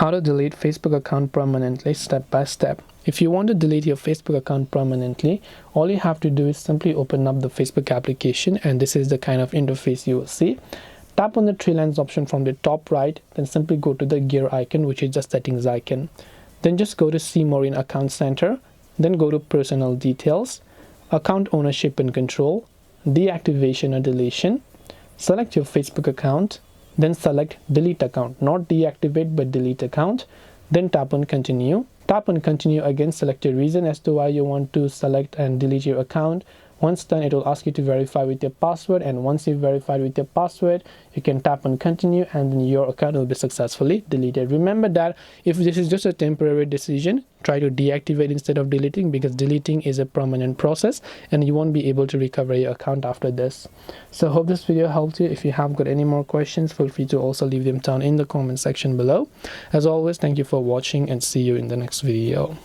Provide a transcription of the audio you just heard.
How to delete Facebook account permanently, step by step. If you want to delete your Facebook account permanently, all you have to do is simply open up the Facebook application, and this is the kind of interface you will see. Tap on the three lines option from the top right, then simply go to the gear icon, which is the settings icon. Then just go to see more in Account Center, then go to personal details, account ownership and control, deactivation or deletion. Select your Facebook account, then select delete account, not deactivate but delete account. Then tap on continue. Tap on continue again, select a reason as to why you want to select and delete your account. Once done, it will ask you to verify with your password, and once you've verified with your password, you can tap on continue, and then your account will be successfully deleted. Remember that if this is just a temporary decision, try to deactivate instead of deleting, because deleting is a permanent process and you won't be able to recover your account after this. So hope this video helped you. If you have got any more questions, feel free to also leave them down in the comment section below. As always, thank you for watching and see you in the next video.